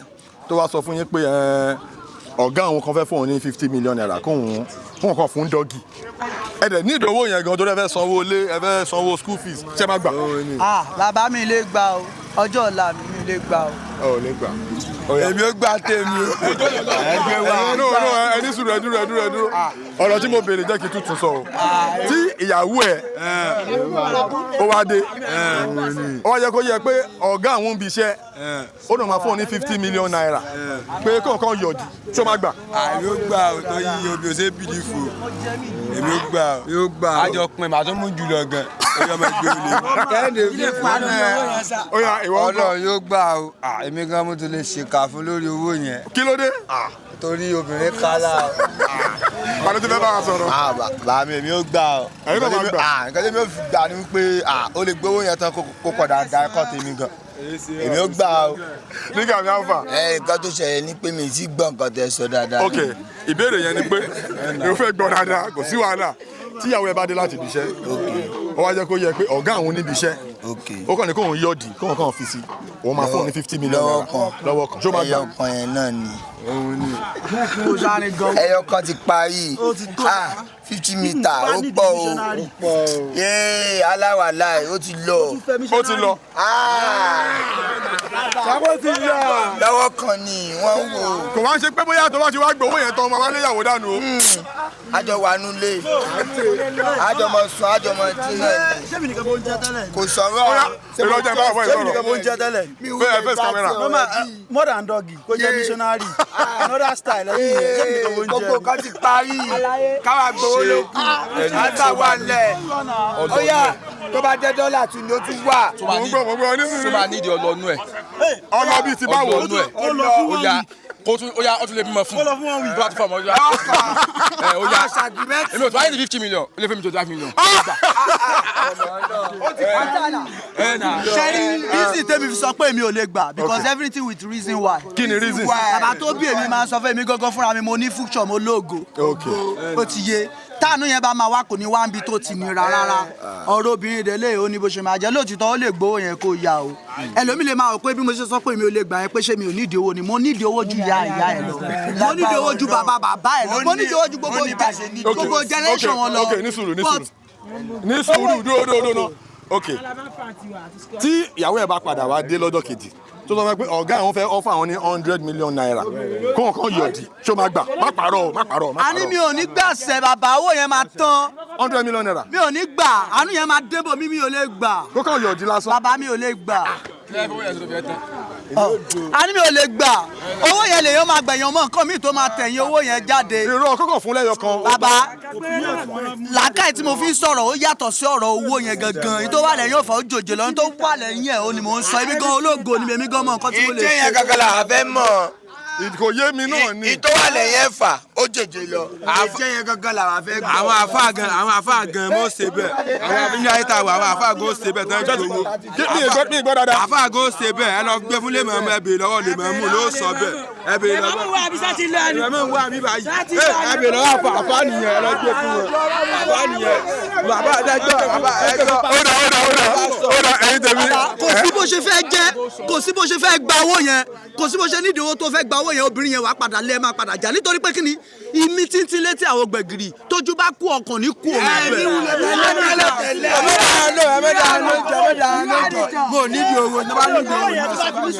[SPEAKER 1] tó wá sọ fún yín pé ọ̀gá àwọn kan fẹ́ fún òun ní 50 million naira kóun kan fún dọ́gì ẹ dẹ̀ ní ìdánwò yẹn gan tó rẹ fẹ́ sanwó ilé ẹ fẹ́ sanwó school fees ṣé má gbà.
[SPEAKER 4] Bàbá mi lè gbà o ọjọ́ ọ̀la mi lè gbà o.
[SPEAKER 1] Ọ̀ lè gbà.
[SPEAKER 5] Èmi ó gbà tèmi o.
[SPEAKER 1] Ẹgbẹ́ wa. Ẹni sùúrù ẹ dúró. Ọ̀rọ̀ tí mo béèrè jẹ́ kí n tuntun sọ o. Tí ìyàwó ẹ̀ ó wá dé, ó wá yẹ kó yẹ pé ọ̀gá àwọn ń bi iṣẹ́, ó náà máa fún ọ ní 50 million naira pé kọ̀ọ̀kan yọ̀dí tí ó máa gbà.
[SPEAKER 5] Èmi ó gbà o tó yí omi ò ṣe bìlífù. Èmi ó gbà o. Àjọ pin màá tó mú jù lọ gan. oyè ọmọ ẹgbẹ́ olè kẹ́hìndé fi fún ẹ.
[SPEAKER 1] ó yá ìwọ ń kọ́.
[SPEAKER 5] Ọlọ́run yóò gbà o èmi gan mo tún lè ṣèkà fún lórí owó yẹn
[SPEAKER 1] kí ló dé.
[SPEAKER 5] torí obìnrin kálá.
[SPEAKER 1] pàdé tó fẹ́ bá wa sọ̀rọ̀.
[SPEAKER 5] bàbá mi èmi ò gbà o.
[SPEAKER 1] ẹ̀yin náà máa gbà.
[SPEAKER 5] nǹkan tí mi ò fi gbà ni wípé o lè gbowó yẹn tán kó padà da ẹ̀kọ́ tèmi gan. èmi ò gbà o.
[SPEAKER 1] nígbà mi á fà.
[SPEAKER 5] nǹkan tó ṣẹlẹ̀ ni pé mi ti gbọ́ nǹkan tẹ́ sọ dáadáa.
[SPEAKER 1] ok ìbéèrè yẹn ni pé mo fẹ́ gbọ́ dáadáa kò sí wàhálà tíyàwó ẹ bá dé láti ibi iṣẹ́ ó wá jẹ́ kó yẹ pé ọ̀gá àwọn níbi iṣẹ́ ó kàn ní kóun yọ̀dì kóun kàn fi sí òun máa fún òun ní 50 million naira lọ́wọ́ kan ṣó máa gbà.
[SPEAKER 5] ẹyọ kan yẹn náà ni ẹyọ kan ti parí 50 mítà ó pọ̀ o aláwàlá ó ti lọ.
[SPEAKER 1] ó ti lọ.
[SPEAKER 5] sábó ti lọ. lọ́wọ́ kan ni wọ́n ń wò.
[SPEAKER 1] kò wá ń ṣe pé bóyá tó bá ti wá gbowó yẹn tán ọmọ wa léyàwó dànù o.
[SPEAKER 5] àjọ wà nulẹ̀ àjọ mọ̀ sùn àjọ mọ̀ dín náà ni.
[SPEAKER 4] sẹ́mi nìkan bó ń jẹ́ tẹ́lẹ̀.
[SPEAKER 5] kò sọ̀rọ̀.
[SPEAKER 1] èrò ọjà ìbára fún ẹ
[SPEAKER 4] sẹ́mi nìkan bó ń
[SPEAKER 1] sọ̀rọ̀.
[SPEAKER 4] jẹ́ tẹ́lẹ̀.
[SPEAKER 1] face camera.
[SPEAKER 4] more than doggy kó jẹ́ missionary another style ẹ̀yìn yẹn sẹ́mi nìkan bó ń jẹ́.
[SPEAKER 5] gbogbo kan ti parí káwa gbowó ló kù àgbà wà lẹ̀ ó yá tó bá jẹ́ dọ́là tún ni ó tún wà.
[SPEAKER 1] mo gbọ́ ní
[SPEAKER 6] tó
[SPEAKER 1] sùúrù.
[SPEAKER 6] máa nídìí ọlọ́nu ẹ̀
[SPEAKER 1] ọlọ bíi ti báwo.
[SPEAKER 6] ọlọ́nu ẹ̀ ó yá kó tún ó yá ó tún lè bímọ fún un tó bá tún fọ ọmọ ó yá èmi ò tó wáyé ní 50 million ó lè fẹ́ mi tó 5 million.
[SPEAKER 4] sẹ́rí reason tèmi fi sọ pé èmi ò lè gbà because everything with reason why.
[SPEAKER 1] kí ni reason.
[SPEAKER 4] bàbá tó bí èmi máa ń sọ fún èmi gángan fúnra mi mo ní future mo lógo. ó ti yé táànù yẹn bá máa wá kò ní wá ń bi tó ti nira rárá ọ̀rọ̀ obìnrin délé ó ní bó ṣe máa jẹ́ lóòtítọ́ ó lè gbowó yẹn kó yá o ẹlòmíì lè máa rò pé bí mo ṣe sọ pé mi ò lè gbà yẹn pé ṣé mi ò nídìí owó ni mo nídìí owó ju ìyá ẹ lọ mo nídìí owó ju bàbá ẹ lọ mo nídìí owó ju gbogbo generation wọn lọ.
[SPEAKER 1] ok ní sùúrù ní sùúrù dúró ok tí ìyàwó ẹ bá padà wá dé lọ́jọ́ kejì tó sọ pé ọ̀gá àwọn fẹ́ offer àwọn ní 100 million naira kó nǹkan yọ̀dí ṣó máa gbà má parọ́.
[SPEAKER 4] àní mi ò ní gbà sẹ́ bàbá owó yẹn máa tán.
[SPEAKER 1] 100 million naira.
[SPEAKER 4] mi ò ní gbà àánú yẹn máa débò mi ò lè gbà.
[SPEAKER 1] kó kàn yọ̀dí lásán.
[SPEAKER 4] bàbá mi ò lè gbà. àní mi ò lè gbà owó yẹn lèyàn máa gbẹ̀yàn mọ́ nǹkan mi tó máa tẹ̀yìn owó yẹn jáde.
[SPEAKER 1] irọ́ kọ́kọ́ fún lẹ́yọ kan.
[SPEAKER 4] bàbá làákàyè tí mo fi ń sọ̀rọ̀ ó yàtọ̀ sí ọ̀rọ̀ owó yẹn gangan èyí tó wà lẹ́yìn òfò jòjò lọ́nà tó wà lẹ́yìn ẹ̀ ó ní mò ń sọ ibi gan ológo ni èmi gan mọ̀ nǹkan tí mo lè ṣe.
[SPEAKER 5] ìjẹ́ yẹn kankan la fẹ́ mọ̀.
[SPEAKER 1] kò yé mi náà ni.
[SPEAKER 5] ìtọ́wálẹ̀ yẹn fà ó jèjì lọ. ìjẹ́ yẹn kankan la fẹ́ gbọ́.
[SPEAKER 6] àwọn àfáà gan mọ́ ṣe bẹ́ẹ̀ àwọn abíyá ayé ta wà àwọn àfáà gan ṣe bẹ́ẹ̀ tán jù owó.
[SPEAKER 1] mi gbọ́ dáadáa.
[SPEAKER 6] àfáà gan ṣe bẹ́ẹ̀ ẹ lọ gbé fún lèmọ̀ ẹ bèèrè lọ́wọ́ lèmọ̀ mú ló sọ bẹ́ẹ̀ ẹ bèèrè lọ́wọ́.
[SPEAKER 7] ìmọ̀ wà bí sátì lẹ́nu.
[SPEAKER 6] ìmọ̀ wà bí báyìí ẹ bèèrè lọ́wọ́ àfáà nìyẹn ẹ lọ gbé fún wọn àfáà nìyẹn bàbá adájọ́ bàbá ẹjọ́.
[SPEAKER 1] ó dà ẹ̀yin tèmi.
[SPEAKER 4] kò sí bó ṣe fẹ́ jẹ́ kò sí bó ṣe fẹ́ gba owó yẹn kò sí bó ṣe nídìí owó tó fẹ́ gba owó yẹn obìnrin yẹn wàá padà lé ẹ máa padà jà nítorí pé kí ni ìmí títí létí àwọn gbẹ̀gìrì tójú bá kú ọkàn ní kú òun ẹgbẹ́.
[SPEAKER 6] mo nídìí owó ní bá nídìí owó ní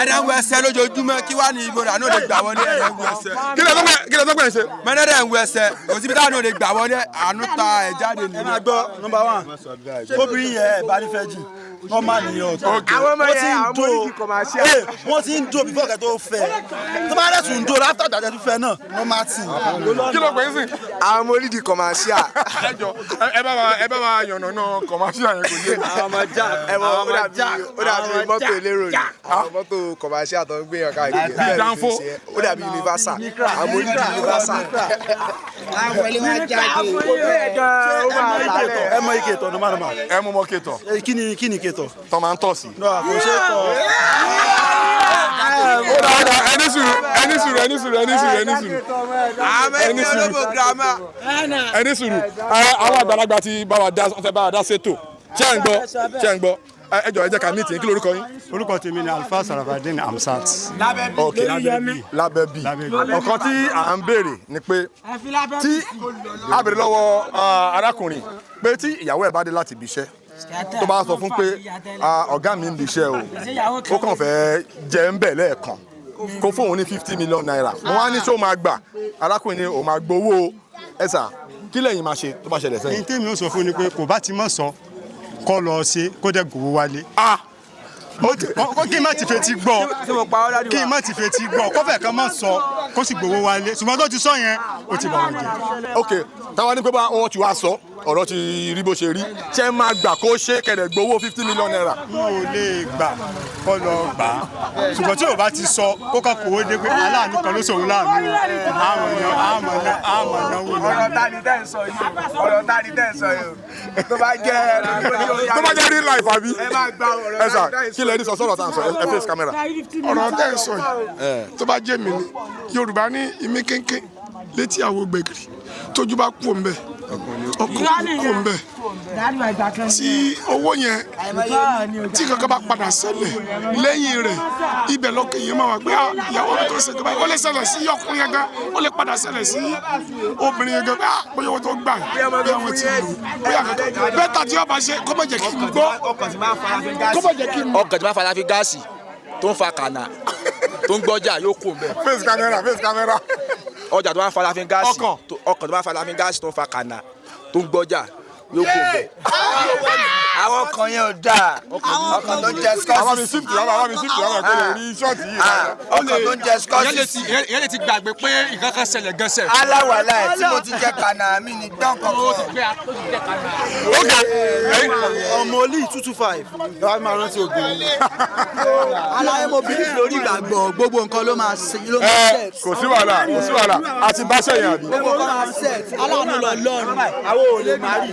[SPEAKER 6] ẹ̀rẹ̀ ń wọ ẹsẹ̀ lójoojúmọ́ kí wá ní ibo rà ní òde gbà wọlé ẹ̀rẹ̀ ń wọ ẹsẹ̀.
[SPEAKER 1] kí ló tó gbẹ̀ ṣe.
[SPEAKER 6] mẹ́rẹ̀ẹ̀rẹ̀ ń wọ ẹsẹ̀ kò síbi táwọn òde gbà wọlé àánú ta ẹ̀ jáde nìyẹn.
[SPEAKER 4] ẹ máa gbọ́ number one obìnrin yẹn ẹ̀ bá ní fẹ́ jì normal nìyẹn o.
[SPEAKER 5] àwọn ọmọ yẹn àwọn mọ́lìdì commercial.
[SPEAKER 4] wọ́n ti ń do before kẹ́ tó fẹ́ tó bá dẹ̀ tún ń do after that tó fẹ́ náà normal thing.
[SPEAKER 1] kí ló pè é sìn.
[SPEAKER 5] àwọn mọ́lìdì commercial.
[SPEAKER 1] ẹ bá wa yànnà náà commercial yẹn kò yé mi.
[SPEAKER 5] àwọn ọmọ jack ó dàbí mọ́tò elérò ni àwọn mọ́tò commercial tó ń gbé yàn káàkiri.
[SPEAKER 1] Danfo.
[SPEAKER 5] ó dàbí universal àwọn mọ́lìdì universal.
[SPEAKER 4] ẹ mọ ike tọ normal.
[SPEAKER 1] ẹ mú mọ kétọ.
[SPEAKER 4] kí ni ike tọ.
[SPEAKER 1] tọ́ máa ń tọ̀ sí.
[SPEAKER 4] kò ṣe é tọ.
[SPEAKER 1] ẹni sùúrù. ẹni sùúrù. àwọn àgbàlagbà ti bá wa dá sétò ṣé ń gbọ́ ẹ jọ̀ọ́ ẹ jẹ́ ká mí tì í kí lórúkọ yín.
[SPEAKER 8] orúkọ tèmi ni Alfa Sarafadeen Amsat.
[SPEAKER 1] ok lábẹ́bí ọ̀kan tí à ń béèrè ni pé tí a béèrè lọ́wọ́ arákùnrin pé tí ìyàwó ẹ̀ bá dé láti ibi iṣẹ́ tó bá sọ fún pé ọ̀gá mi ń bi iṣẹ́ o ó kàn fẹ́ jẹ́ ń bẹ̀ lẹ́ẹ̀kan kó fóun ní 50 million naira mo wá ní ṣó máa gbà arákùnrin ni ó máa gbowó ẹ̀sà kí lẹ́yìn máa ṣe tó bá ṣẹlẹ̀ sẹ́yìn.
[SPEAKER 8] ní tèmi ó sọ fún ni pé kò bá ti mọ̀ sọ kọ́ lọ ṣe kó dẹ̀ gbowó wálé. kí n má ti fetí gbọ́ kí n má ti fetí gbọ́ kó fẹ́ kan mọ̀ sọ kó sì gbowó wálé ṣùgbọ́n tó ti sọ yẹn ó ti bà wọ́n jẹ́.
[SPEAKER 1] ok táwa ní pé bá wọn ti wá sọ ọ̀rọ̀ ti rí bó ṣe rí ṣé máa gbà kó ṣe kẹ̀dẹ̀ gbowó 50 million naira.
[SPEAKER 8] n ò lè gbà kọ́ lọ gbà á ṣùgbọ́n tí o bá ti sọ kó kọ́ kówó dé pé aláàánú kan ló sòun láàánú àmọ̀ náwó lọ.
[SPEAKER 6] ọ̀rọ̀ ta ni tẹ́ ń sọ yìí tó bá jẹ́
[SPEAKER 1] real life àbí.
[SPEAKER 6] ẹ máa gba ọ̀rọ̀
[SPEAKER 1] ẹ sà kí lẹ́ni sọ sọ̀rọ̀ tá à ń sọ ẹ face camera.
[SPEAKER 7] ọ̀rọ̀ tẹ́ ń sọ yìí tó bá jẹ́ mi ni Yorùbá ní imí kéńké létí àwo gbẹ̀gìrì tójú bá kú òun bẹ́ẹ̀ ọkàn kú òun bẹ́ẹ̀ tí owó yẹn tí kankan bá padà ṣẹlẹ̀ lẹ́yìn rẹ̀ ibẹ̀ lọ́kàn yẹn máa wà pé ìyàwó mi tó ṣe tó báyìí ó lè ṣẹlẹ̀ sí ọkùnrin yẹn gan ó lè padà ṣẹlẹ̀ sí obìnrin yẹn gan pé bóyá owó tó gbà bí àwọn ti lò bóyá kankan bẹ́ẹ̀ tà tí ọba ṣe kó má jẹ́ kí n gbọ́ kó má jẹ́ kí n mọ̀.
[SPEAKER 6] ọkàn tí wọ́n fara fi gáàsì tó ń fa kànáà tó ń gbọ́jà yóò kó mbẹ́.
[SPEAKER 1] face camera.
[SPEAKER 6] ọjà tó bá fara fi gáàsì ọkàn tó bá fara fi gáàsì tó ń fa kànáà tó ń gbọ́jà yóò kó mbẹ́. àwọn kan yẹn ò dáa ọkàn tó ń jẹ skọ́ọ̀sì.
[SPEAKER 1] àwọn mi sífìtì àwọn tó lè rí ṣọ́ọ̀tì yìí.
[SPEAKER 6] ọkàn tó ń jẹ skọ́ọ̀sì.
[SPEAKER 8] ìyẹn lè ti gbàgbé pé nǹkan kan ṣẹlẹ̀ gẹ́sẹ̀.
[SPEAKER 6] aláwàlá ẹ̀ tí mo ti jẹ kànáà mi ní gbọ́n kankan.
[SPEAKER 4] ọmọ olú 225 ló máa rántí obìnrin. aláyé mo bí lórí ìgbàgbọ́ gbogbo nǹkan ló máa set.
[SPEAKER 1] kò sí wàhálà àti báṣẹ yẹn àbí.
[SPEAKER 4] gbogbo nǹkan máa set aláàánú lọ lọ́rùn àwọn ò lè má rí.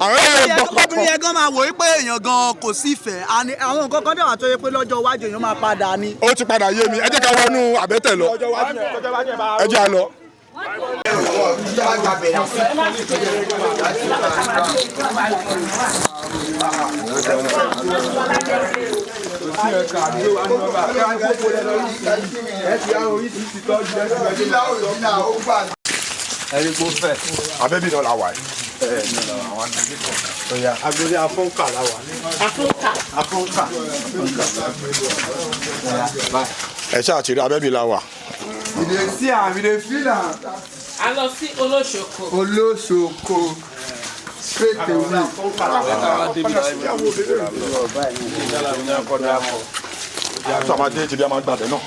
[SPEAKER 1] àwọn èèyàn gbọ́
[SPEAKER 4] ọkùnrin yẹn gan máa wò ó pé èèyàn gan kò sí ìfẹ́ àwọn nǹkan kan dẹ̀wà tó yẹ pé lọ́jọ́ iwájú èèyàn máa padà ní.
[SPEAKER 1] ó ti padà yé mi ẹ jẹ́ ká wọnú àbẹ́tẹ̀ lọ ẹ jẹ́ à lọ.
[SPEAKER 6] ẹni kò fẹ́.
[SPEAKER 1] abẹ́bí náà la wà yìí.
[SPEAKER 8] agbórí afọ́nkà la wà. afọ́nkà.
[SPEAKER 1] ẹ ṣáà ti rí abẹ́bí la wà.
[SPEAKER 5] ìdè sí àmì ìdè fílà.
[SPEAKER 9] a lọ sí olóṣòkò.
[SPEAKER 5] olóṣòkò straight away.
[SPEAKER 1] tó a máa dé ti bí a máa gbàdé náà.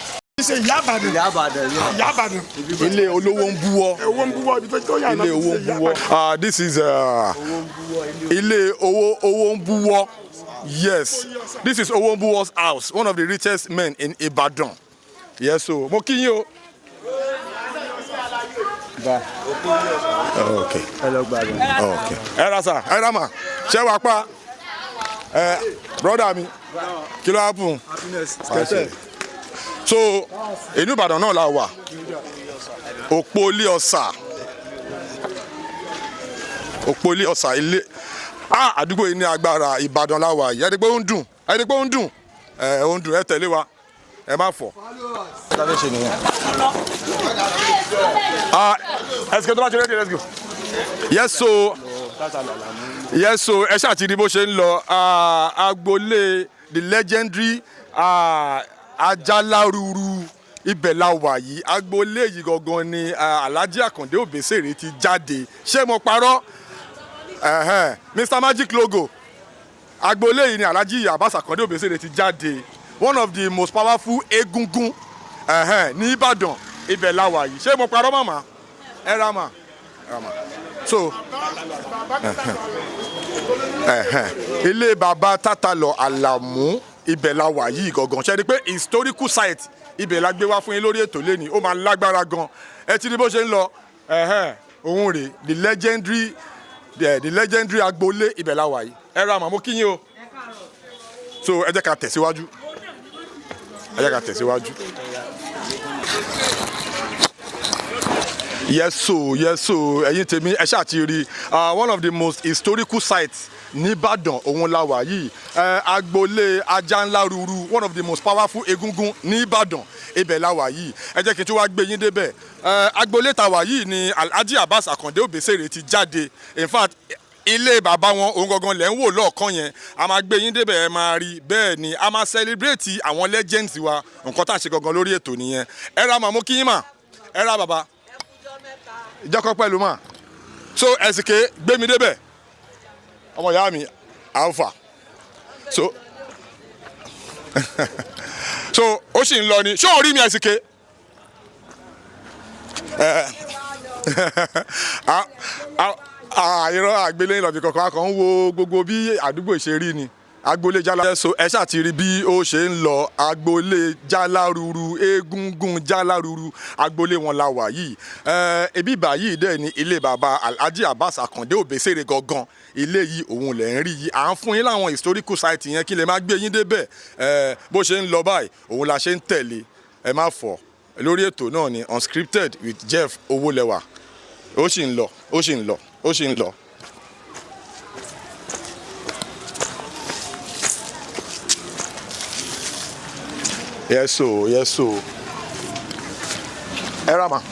[SPEAKER 7] ṣe Ìyábàdàn
[SPEAKER 1] ilé olówó ń búwọ́.
[SPEAKER 7] owó ń búwọ́ ibi tó yà náà
[SPEAKER 1] ilé owó ń búwọ́. This is ilé owó ń búwọ́. Yes, this is Owó ń búwọ́'s house, one of the richest men in Ibadan. Yes, so mo kí yín o. Okay. Okay. Ẹ ra sà, ẹ ra mà, ṣé wàá pa? Brother mi, kí ló happen? So inú Ìbàdàn náà la wà òpó ilé ọ̀sà ilé àdúgbò yìí ní agbára Ìbàdàn la wà yìí ẹ̀ẹ́dẹ́gbẹ́ ó ń dùn ẹ tẹ̀lé wa ẹ má fọ̀. ẹsìkè tó bá ti rẹ́dí let's go. Yes so ẹ ṣáà ti rí bó ṣe ń lọ agboolé the legendary Ajálárúrú ibẹ̀ la wà yìí agboolé yìí gangan ni Alhaji Akande Obesere ti jáde ṣé mo parọ́ Mr Magic Logo agboolé yìí ni Alhaji Abbas Akande Obesere ti jáde one of the most powerful egungun ní Ìbàdàn ibẹ̀ la wà yìí ṣé mo parọ́ màmá ẹ ra mà so ilé bàbá Tátàlọ̀ Àlàmú ibẹ̀ la wà yìí gangan ṣe ni pé historical site ibẹ̀ la gbé wá fún yín lórí ètò lẹ́ni ó máa lágbára gan ẹ ti rí bó ṣe ń lọ òun rè the legendary agboolé ibẹ̀ la wà yìí ẹ ra àmọ́ kí yín o so ẹ jẹ́ ká tẹ̀síwájú yes so ẹ̀yin tèmi ẹ ṣáà ti rí one of the most historical sites nìbàdàn òun la wà yìí agboolé Ajálárúrú one of the most powerful egungun nìbàdàn ibẹ̀ la wà yìí ẹ jẹ́ kí n tún wá gbé yín débẹ̀ agboolé ta wà yìí ni Alhaji Abbas Akande Obesere ti jáde in fact ilé bàbá wọn òun gangan lẹ́ ń wò lọ́ọ̀kan yẹn a máa gbé yín débẹ̀ ẹ máa rí bẹ́ẹ̀ ni a máa celebrate àwọn legends wa nǹkan tá à ń ṣe gangan lórí ètò nìyẹn ẹ ra màmú kí yín mà ẹ ra bàbá ìjọkọ pẹ̀lú mà so ẹ̀sìnké gbé mi débẹ̀ ọmọ ìyá mi alpha so ó sì ń lọ ni ṣé òun rí mi ẹ̀sìnké àìrọ̀ àgbélé ìlọ̀bì kankan kan ń wo gbogbo bí àdúgbò ṣe rí ni agboolé jálá so ẹ ṣáà ti rí bí ó ṣe ń lọ agboolé jáláruru egungun jáláruru agboolé wọn la wà yìí ebi báyìí dẹ̀ ni ilé baba Alhaji Abbas Akande Obesere gangan ilé yìí òun lẹ̀ ń rí yìí à ń fún yín láwọn historical site yẹn kí lè má gbé yín débẹ̀ bó ṣe ń lọ báyìí òun la ṣe ń tẹ̀lé ẹ má fọ̀ lórí ètò náà ni Unscripted with Jeff Owólẹwà ó sì ń lọ ó sì ń lọ ó sì ń lọ. Yes, so, yes, so. Erama.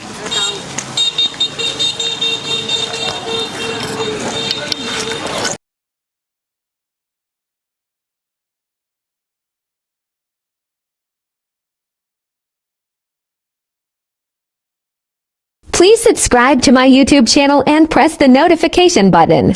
[SPEAKER 10] Please subscribe to my YouTube channel and press the notification button.